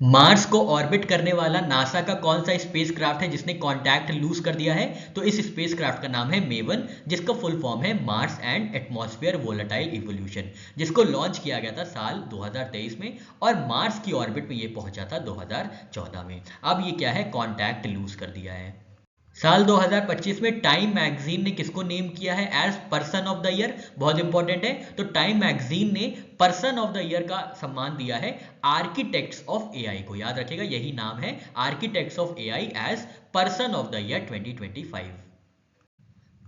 Mars को orbit करने वाला नासा का कौन सा स्पेसक्राफ्ट है जिसने कांटेक्ट लूज कर दिया है? तो इस स्पेसक्राफ्ट का नाम है मेवन, जिसका फुल फॉर्म है Mars and atmosphere volatile evolution, जिसको लॉन्च किया गया था साल 2023 में और मार्स की ऑर्बिट में ये पहुंचा था 2014 में। अब ये क्या है, कांटेक्ट लूज कर दिया है। साल 2025 में टाइम मैगजीन ने किसको नेम किया है as person of the year? बहुत इंपॉर्टेंट है। तो टाइम मैगजीन ने पर्सन ऑफ द ईयर का सम्मान दिया है आर्किटेक्ट्स ऑफ एआई को। याद रखिएगा, यही नाम है, architects of AI as person of the year 2025।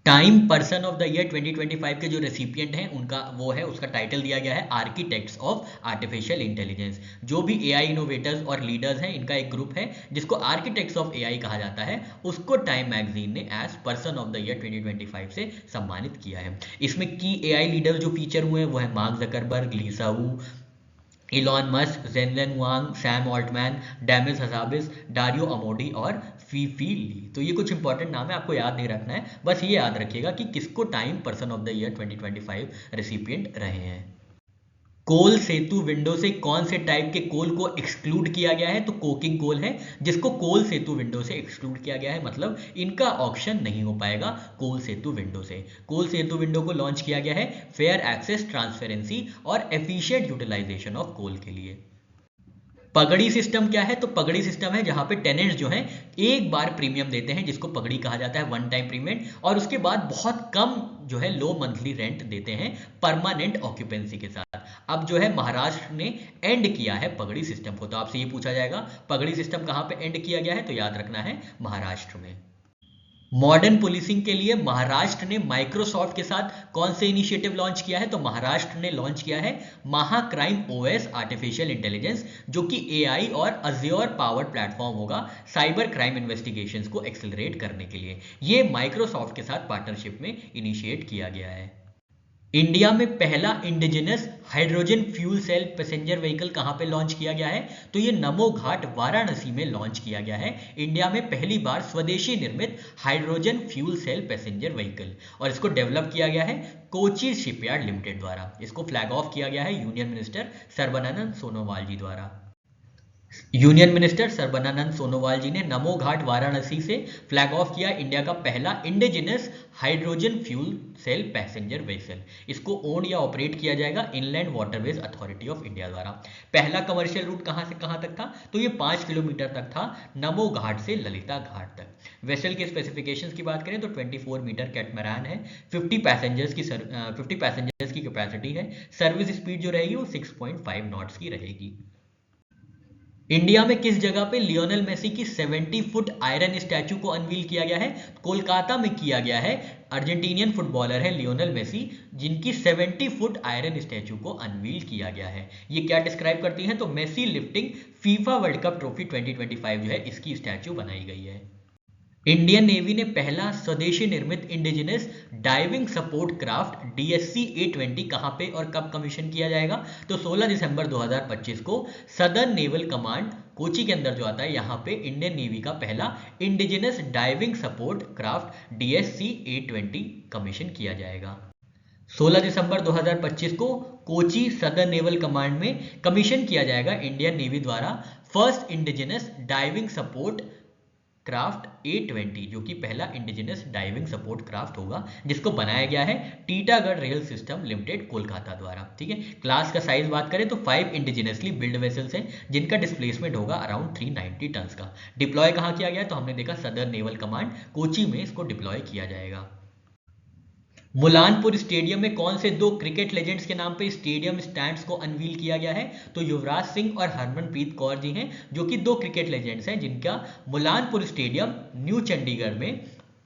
Time person of the year 2025 के जो रेसिपिएंट हैं उनका वो है, उसका टाइटल दिया गया है आर्किटेक्ट्स ऑफ आर्टिफिशियल इंटेलिजेंस। जो भी एआई इनोवेटर्स और लीडर्स हैं, इनका एक ग्रुप है जिसको आर्किटेक्ट्स ऑफ एआई कहा जाता है, उसको टाइम मैगजीन ने as person of the year 2025 से सम्मानित किया है। इसमें की एआई लीडर्स जो फीचर हुए हैं वो है Mark Zuckerberg, Lisa Su, Elon Musk, Jensen Huang, Sam Altman, Demis Hassabis, Dario Amodei और फीफी ली। तो ये कुछ इंपॉर्टेंट नाम है, आपको याद नहीं रखना है, बस ये याद रखिएगा कि किसको time person of the year 2025 recipient रहे हैं। कोल सेतु विंडो से कौन से टाइप के कोल को एक्सक्लूड किया गया है? तो कोकिंग कोल है जिसको कोल सेतु विंडो से एक्सक्लूड किया गया है, मतलब इनका ऑक्शन नहीं हो पाएगा कोल सेतु विंडो से। कोल सेतु विंडो को लॉन्च किया गया है फेयर एक्सेस, ट्रांसपेरेंसी और एफिशिएंट यूटिलाइजेशन ऑफ कोल के लिए। पगड़ी सिस्टम क्या है? तो पगड़ी सिस्टम है जहां पे टेनेंट्स जो हैं एक बार प्रीमियम देते हैं, जिसको पगड़ी कहा जाता है, वन टाइम प्रीमियम, और उसके बाद बहुत कम जो है लो मंथली रेंट देते हैं परमानेंट ऑक्यूपेंसी के साथ। अब जो है महाराष्ट्र ने एंड किया है पगड़ी सिस्टम को। तो आपसे ये पूछा जाएगा पगड़ी सिस्टम कहां पे एंड किया गया है? तो याद रखना है महाराष्ट्र में। मॉडर्न पुलिसिंग के लिए महाराष्ट्र ने माइक्रोसॉफ्ट के साथ कौन से इनिशिएटिव लॉन्च किया है? तो महाराष्ट्र ने लॉन्च किया है महा क्राइम ओएस आर्टिफिशियल इंटेलिजेंस, जो कि एआई और अज्योर पावर्ड प्लेटफॉर्म होगा साइबर क्राइम इन्वेस्टिगेशंस को एक्सेलरेट करने के लिए। ये माइक्रोसॉफ्ट के साथ पार्टनरशिप में इनिशिएट किया गया है। इंडिया में पहला indigenous hydrogen fuel cell passenger vehicle कहां पे लॉन्च किया गया है? तो ये नमो घाट वाराणसी में लॉन्च किया गया है। इंडिया में पहली बार स्वदेशी निर्मित hydrogen fuel cell passenger vehicle, और इसको डेवलप किया गया है कोची शिपयार्ड लिमिटेड द्वारा। इसको फ्लैग ऑफ किया गया है यूनियन मिनिस्टर सर्बानंद सोनोवाल जी द्वारा। यूनियन मिनिस्टर सर्बानंद सोनोवाल जी ने नमो घाट वाराणसी से फ्लैग ऑफ किया इंडिया का पहला indigenous hydrogen fuel cell passenger vessel. इसको ओन या ऑपरेट किया जाएगा inland waterways authority of India द्वारा। पहला कमर्शियल रूट कहां से कहां तक था? तो ये 5 किलोमीटर तक था, नमो घाट से ललिता घाट तक। वेसल के स्पेसिफिकेशंस की बात करें तो 24 मीटर कैटमरान है, 50 पैसेंजर्स की कैपेसिटी है, सर्विस स्पीड जो रहेगी वो 6.5 नॉट्स की रहेगी। इंडिया में किस जगह पे लियोनेल मेसी की 70 फुट आयरन स्टैचू को अनवील किया गया है? कोलकाता में किया गया है। अर्जेंटीनियन फुटबॉलर है लियोनेल मेसी, जिनकी 70 फुट आयरन स्टैचू को अनवील किया गया है। ये क्या डिस्क्राइब करती है? तो Messi lifting FIFA World Cup trophy 2025 जो है इसकी स्टैचू बनाई गई है। इंडियन नेवी ने पहला स्वदेशी निर्मित indigenous diving support craft DSC A20 कहां पे और कब कमीशन किया जाएगा? तो 16 दिसंबर 2025 को सदर्न नेवल कमांड कोची के अंदर जो आता है, यहां पे इंडियन नेवी का पहला indigenous diving support craft DSC A20 commission किया जाएगा। 16 दिसंबर 2025 को कोची सदर्न नेवल कमांड में कमीशन किया जाएगा इंडियन नेवी द्वारा first indigenous diving support craft A20, जो कि पहला इंडिजिनस डाइविंग सपोर्ट क्राफ्ट होगा, जिसको बनाया गया है Titagarh rail system limited Kolkata द्वारा। ठीक है, क्लास का साइज बात करें तो 5 इंडिजिनसली बिल्ड वेसल्स हैं जिनका डिस्प्लेसमेंट होगा अराउंड 390 टन का। डिप्लॉय कहां किया गया? तो हमने देखा सदर्न नेवल कमांड कोची में इसको डिप्लॉय किया जाएगा। मुलानपुर स्टेडियम में कौन से दो क्रिकेट लेजेंड्स के नाम पे स्टेडियम स्टैंड्स को अनवील किया गया है? तो युवराज सिंह और हरमनप्रीत कौर जी हैं, जो कि दो क्रिकेट लेजेंड्स हैं जिनका मुलानपुर स्टेडियम न्यू चंडीगढ़ में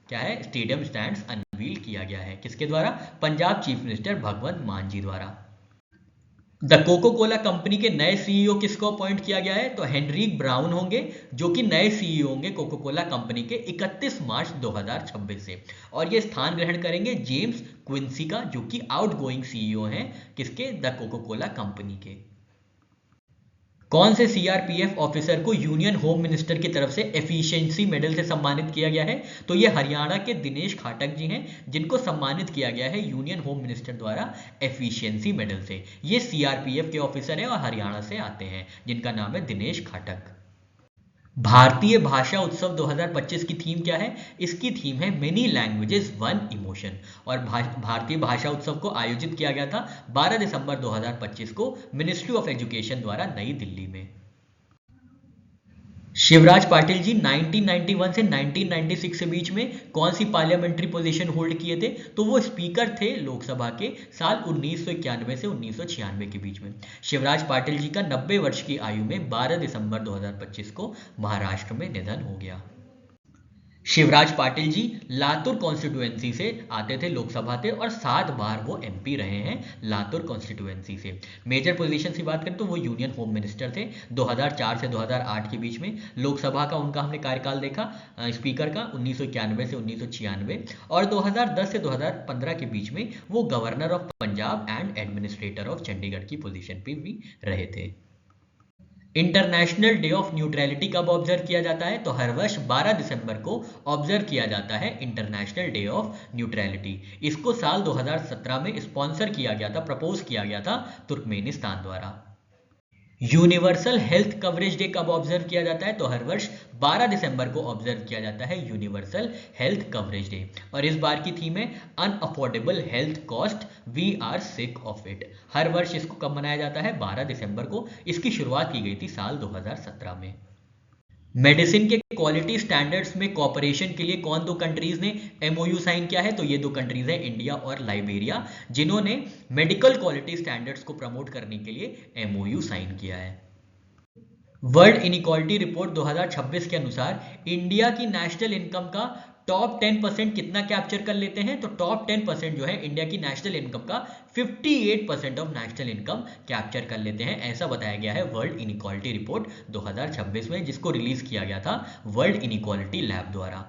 क्या है, स्टेडियम स्टैंड्स अनवील किया गया है। किसके द्वारा? पंजाब चीफ मिनिस्टर भगवंत मान जी द्वारा। द कोको कोला कंपनी के नए सीईओ किसको अपॉइंट किया गया है? तो हेनरिक ब्राउन होंगे, जो कि नए सीईओ होंगे कोको कोला कंपनी के 31 मार्च 2026 से, और ये स्थान ग्रहण करेंगे जेम्स क्विंसी का, जो कि आउटगोइंग सीईओ हैं किसके? द कोको कोला कंपनी के। कौन से सीआरपीएफ ऑफिसर को यूनियन होम मिनिस्टर की तरफ से एफिशिएंसी मेडल से सम्मानित किया गया है? तो ये हरियाणा के दिनेश खाटक जी हैं, जिनको सम्मानित किया गया है यूनियन होम मिनिस्टर द्वारा एफिशिएंसी मेडल से। ये सीआरपीएफ के ऑफिसर हैं और हरियाणा से आते हैं, जिनका नाम है दिनेश खाटक। भारतीय भाषा उत्सव 2025 की थीम क्या है? इसकी थीम है मेनी लैंग्वेजेस वन इमोशन। और भारतीय भाषा उत्सव को आयोजित किया गया था 12 दिसंबर 2025 को मिनिस्ट्री ऑफ एजुकेशन द्वारा नई दिल्ली में। शिवराज पाटिल जी 1991 से 1996 के बीच में कौन सी पार्लियामेंट्री पोजीशन होल्ड किए थे? तो वो स्पीकर थे लोकसभा के साल 1991 से 1996 के बीच में। शिवराज पाटिल जी का 90 वर्ष की आयु में 12 दिसंबर 2025 को महाराष्ट्र में निधन हो गया। शिवराज पाटिल जी लातूर कॉन्स्टिट्यूएंसी से आते थे लोकसभा से और 7 बार वो एमपी रहे हैं लातूर कॉन्स्टिट्यूएंसी से। मेजर पोजीशन की बात करें तो वो यूनियन होम मिनिस्टर थे 2004 से 2008 के बीच में। लोकसभा का उनका हमने कार्यकाल देखा स्पीकर का 1991 से 1996 और 2010 से 2015 के बीच में वो governor of Punjab and administrator of Chandigarh की पोजीशन पे भी रहे थे। इंटरनेशनल डे ऑफ न्यूट्रलिटी कब ऑब्जर्व किया जाता है? तो हर वर्ष 12 दिसंबर को ऑब्जर्व किया जाता है इंटरनेशनल डे ऑफ न्यूट्रलिटी। इसको साल 2017 में स्पॉन्सर किया गया था, प्रपोज किया गया था तुर्कमेनिस्तान द्वारा। यूनिवर्सल हेल्थ कवरेज डे कब ऑब्जर्व किया जाता है? तो हर वर्ष 12 दिसंबर को ऑब्जर्व किया जाता है यूनिवर्सल हेल्थ कवरेज डे। और इस बार की थीम है unaffordable health cost, we are sick of it. हर वर्ष इसको कब मनाया जाता है? 12 दिसंबर को। इसकी शुरुआत की गई थी साल 2017 में। मेडिसिन के क्वालिटी स्टैंडर्ड्स में कॉपरेशन के लिए कौन दो कंट्रीज ने एमओयू साइन किया है? तो ये दो कंट्रीज हैं इंडिया और लाइबेरिया, जिन्होंने मेडिकल क्वालिटी स्टैंडर्ड्स को प्रमोट करने के लिए एमओयू साइन किया है। वर्ल्ड इनइक्वालिटी रिपोर्ट 2026 के अनुसार इंडिया की नेशनल इनकम का टॉप 10% कितना कैप्चर कर लेते हैं? तो टॉप 10% जो है इंडिया की नेशनल इनकम का 58% ऑफ नेशनल इनकम कैप्चर कर लेते हैं, ऐसा बताया गया है वर्ल्ड इनइक्वालिटी रिपोर्ट 2026 में, जिसको रिलीज किया गया था वर्ल्ड इनइक्वालिटी लैब द्वारा।